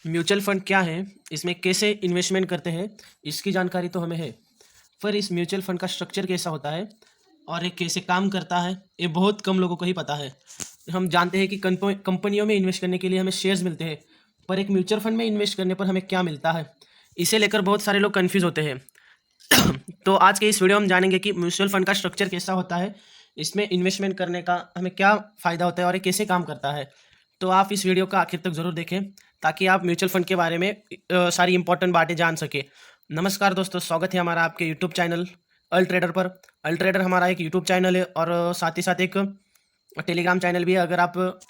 Mutual fund क्या है, इसमें कैसे इन्वेस्टमेंट करते हैं, इसकी जानकारी तो हमें है। पर इस म्यूचुअल फंड का स्ट्रक्चर कैसा होता है और ये कैसे काम करता है, ये बहुत कम लोगों को ही पता है। हम जानते हैं कि कंपनियों में इन्वेस्ट करने के लिए हमें शेयर्स मिलते हैं, पर एक म्यूचुअल फंड में इन्वेस्ट करने पर हमें क्या मिलता है, इसे लेकर बहुत सारे लोग कन्फ्यूज़ होते हैं। तो आज के इस वीडियो में हम जानेंगे कि म्यूचुअल फंड का स्ट्रक्चर कैसा होता है, इसमें इन्वेस्टमेंट करने का हमें क्या फ़ायदा होता है और ये कैसे काम करता है। तो आप इस वीडियो का आखिर तक ज़रूर देखें ताकि आप म्यूचुअल फंड के बारे में सारी इंपॉर्टेंट बातें जान सकें। नमस्कार दोस्तों, स्वागत है हमारा आपके यूट्यूब चैनल अल ट्रेडर पर। अल ट्रेडर हमारा एक यूट्यूब चैनल है और साथ ही साथ एक टेलीग्राम चैनल भी है। अगर आप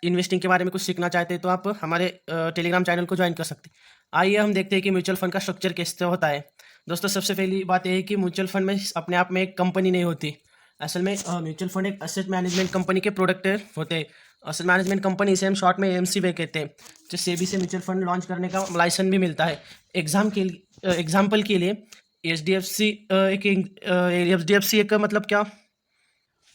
इन्वेस्टिंग के बारे में कुछ सीखना चाहते हैं तो आप हमारे टेलीग्राम चैनल को ज्वाइन कर सकते हैं। आइए हम देखते हैं कि म्यूचुअल फंड का स्ट्रक्चर कैसे होता है। दोस्तों, सबसे पहली बात यह है कि म्यूचुअल फंड में अपने आप में एक कंपनी नहीं होती। असल में म्यूचुअल फंड एक एसेट मैनेजमेंट कंपनी के प्रोडक्ट होते हैं। एसेट मैनेजमेंट कंपनी इसे हम शॉर्ट में एमसीवे कहते हैं, जो सेबी से म्यूचुअल फंड लॉन्च करने का लाइसेंस भी मिलता है। एग्जाम्पल के लिए एच डी एफ सी एक मतलब क्या,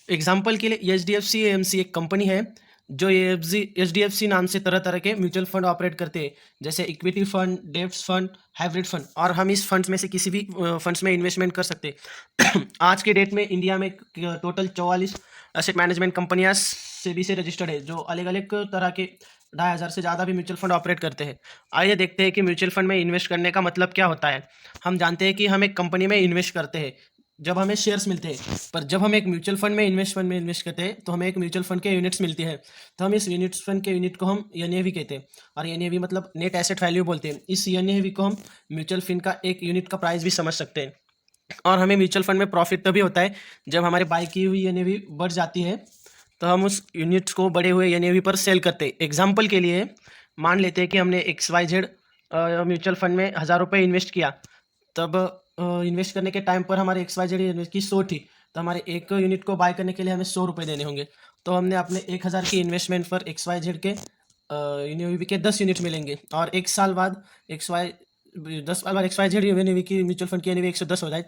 एग्जाम्पल के लिए एच डी एफ सी एक कंपनी है जो एच डी एफ सी नाम से तरह तरह के म्यूचुअल फंड ऑपरेट करते हैं, जैसे इक्विटी फंड, डेब्ट फंड, हाइब्रिड फंड। और हम इस फंड्स में से किसी भी फंड्स में इन्वेस्टमेंट कर सकते हैं। आज के डेट में इंडिया में टोटल 44 एसेट मैनेजमेंट कंपनियां सेबी से रजिस्टर्ड है, जो अलग अलग तरह के 2,500 से ज़्यादा भी म्यूचुअल फंड ऑपरेट करते हैं। आइए देखते हैं कि म्यूचुअल फंड में इन्वेस्ट करने का मतलब क्या होता है। हम जानते हैं कि हम एक कंपनी में इन्वेस्ट करते हैं जब हमें शेयर्स मिलते हैं, पर जब हम एक म्यूचुअल फंड में इन्वेस्ट करते हैं तो हमें एक म्यूचुअल फंड के यूनिट्स मिलती है। तो हम इस यूनिट्स फंड के यूनिट को हम एनएवी कहते हैं, और एनएवी मतलब नेट एसेट वैल्यू बोलते हैं। इस एनएवी को हम म्यूचुअल फंड का एक यूनिट का प्राइस भी समझ सकते हैं। और हमें म्यूचुअल फंड में प्रॉफिट तभी होता है जब हमारे बाई की हुई एनएवी बढ़ जाती है, तो हम उस यूनिट्स को बढ़े हुए एनएवी पर सेल करते हैं। एग्जाम्पल के लिए मान लेते हैं कि हमने XYZ म्यूचुअल फंड में 1,000 रुपये इन्वेस्ट किया। तब इन्वेस्ट करने के टाइम पर हमारे XYZ यूनिट की 100 थी, तो हमारे एक यूनिट को बाय करने के लिए हमें 100 रुपये देने होंगे। तो हमने अपने 1,000 की इन्वेस्टमेंट पर XYZ के यूनिवी के 10 यूनिट मिलेंगे, और 1 साल बाद 10 साल बाद XYZ यूनिवी की म्यूचुअल फंड की यूनिवी 110 हो जाए,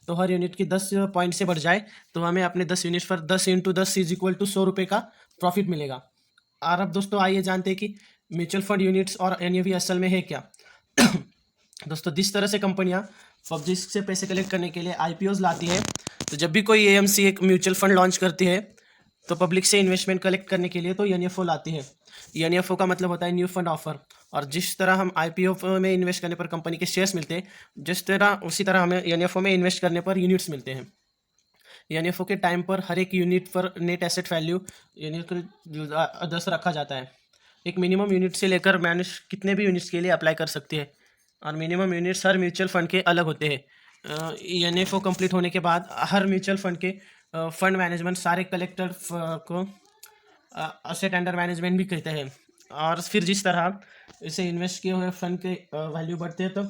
तो हर यूनिट की 10 पॉइंट से बढ़ जाए, तो हमें अपने 10 यूनिट पर 10 × 10 इज इक्वल टू 100 रुपये का प्रॉफिट मिलेगा। और अब दोस्तों आइए जानते हैं कि म्यूचुअल फंड यूनिट्स और एनएवी असल में है क्या। दोस्तों, जिस तरह से कंपनियां पब्लिक से पैसे कलेक्ट करने के लिए आईपीओज लाती है, तो जब भी कोई एएमसी एक म्यूचुअल फंड लॉन्च करती है तो पब्लिक से इन्वेस्टमेंट कलेक्ट करने के लिए तो एनएफओ लाती है। एनएफओ का मतलब होता है न्यू फंड ऑफर। और जिस तरह हम आईपीओ में इन्वेस्ट करने पर कंपनी के शेयर्स मिलते हैं, उसी तरह हमें एनएफओ में इन्वेस्ट करने पर यूनिट्स मिलते हैं। एनएफओ के टाइम पर हर एक यूनिट पर नेट एसेट वैल्यू यानी 10 रखा जाता है। एक मिनिमम यूनिट से लेकर मैनेज कितने भी यूनिट्स के लिए अप्लाई कर सकती है, और मिनिमम यूनिट्स हर म्यूचुअल फंड के अलग होते हैं। एनएफओ कंप्लीट होने के बाद हर म्यूचुअल फंड के फंड मैनेजमेंट सारे कलेक्टर को असेट अंडर मैनेजमेंट भी कहते हैं। और फिर जिस तरह इसे इन्वेस्ट किए हुए फंड के वैल्यू बढ़ते हैं, तो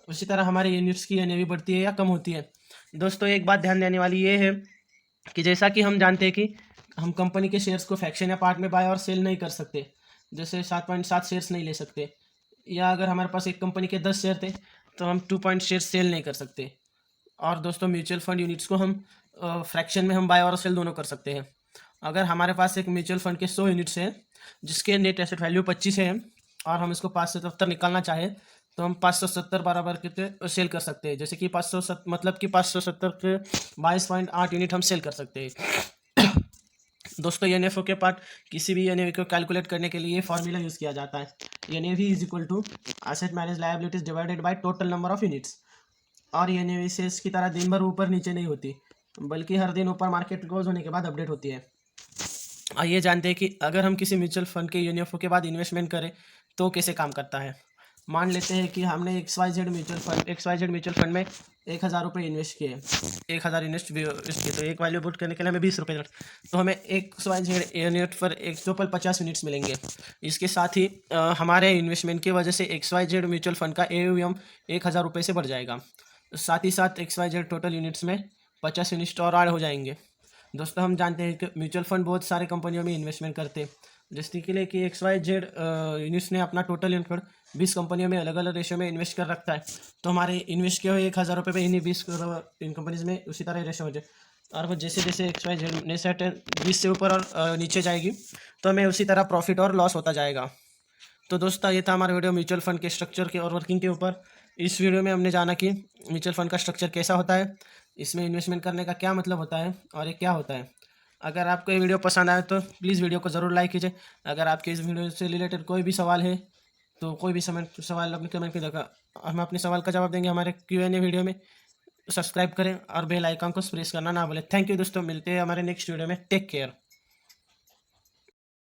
उसी तरह हमारे यूनिट्स की एनएवी बढ़ती है या कम होती है। दोस्तों, एक बात ध्यान देने वाली ये है कि जैसा कि हम जानते हैं कि हम कंपनी के शेयर्स को फ्रैक्शन या पार्ट में बाय और सेल नहीं कर सकते, जैसे 7.7 शेयर्स नहीं ले सकते, या अगर हमारे पास एक कंपनी के 10 शेयर थे तो हम 2 शेयर सेल नहीं कर सकते। और दोस्तों, म्यूचुअल फंड यूनिट्स को हम फ्रैक्शन में हम बाय और सेल दोनों कर सकते हैं। अगर हमारे पास एक म्यूचुअल फंड के 100 यूनिट्स हैं जिसके नेट एसेट वैल्यू 25 है, और हम इसको 570 निकालना चाहें, तो हम 570 बराबर के सेल कर सकते हैं। जैसे कि 570 मतलब कि 570 के 22.8 यूनिट हम सेल कर सकते हैं। दोस्तों, एनएफओ के पार्ट किसी भी एनएवी को कैलकुलेट करने के लिए ये फॉर्मूला यूज़ किया जाता है। NAV is equal to asset manage liabilities divided by total number of units. और एनएवी शेयर्स की तरह दिन भर ऊपर नीचे नहीं होती, बल्कि हर दिन ऊपर मार्केट क्लोज होने के बाद अपडेट होती है। आइए जानते हैं कि अगर हम किसी म्यूचुअल फंड के यूनिएफओ के बाद इन्वेस्टमेंट करें तो कैसे काम करता है। मान लेते हैं कि हमने XYZ म्यूचुअल फंड में 1,000 रुपये इन्वेस्ट किए। 1,000 इन्वेस्ट किए तो एक वैल्यू पुट करने के लिए हमें 20 रुपये देना, तो हमें XYZ यूनिट पर एक टोटल 50 यूनिट्स मिलेंगे। इसके साथ ही हमारे इन्वेस्टमेंट की वजह से XYZ म्यूचुअल फंड का AUM 1,000 रुपये से बढ़ जाएगा। साथ ही साथ XYZ टोटल यूनिट्स में 50 यूनिट्स और ऐड हो जाएंगे। दोस्तों, हम जानते हैं कि म्यूचुअल फंड बहुत सारे कंपनियों में इन्वेस्टमेंट करते हैं, जैसे कि लेके XYZ यूनिट्स ने अपना टोटल इनकम 20 कंपनियों में अलग अलग रेशो में इन्वेस्ट कर रखा है। तो हमारे इन्वेस्ट किए हुए 1,000 रुपये पे इन्हीं 20 इन कंपनीज में उसी तरह रेशो हो जाए, और वो जैसे जैसे XYZ ने सेट 20 से ऊपर और नीचे जाएगी, तो हमें उसी तरह प्रॉफिट और लॉस होता जाएगा। तो दोस्तों ये था हमारा वीडियो म्यूचुअल फंड के स्ट्रक्चर के और वर्किंग के ऊपर। इस वीडियो में हमने जाना कि म्यूचुअल फंड का स्ट्रक्चर कैसा होता है, इसमें इन्वेस्टमेंट करने का क्या मतलब होता है और ये क्या होता है। अगर आपको ये वीडियो पसंद आए तो प्लीज़ वीडियो को ज़रूर लाइक कीजिए। अगर आपके इस वीडियो से रिलेटेड कोई भी सवाल है तो कोई भी सवाल अपने कमेंट की जगह हम अपने सवाल का जवाब देंगे हमारे Q&A वीडियो में। सब्सक्राइब करें और बेल आइकन को प्रेस करना ना भूलें। थैंक यू दोस्तों, मिलते हैं हमारे नेक्स्ट वीडियो में। Take care.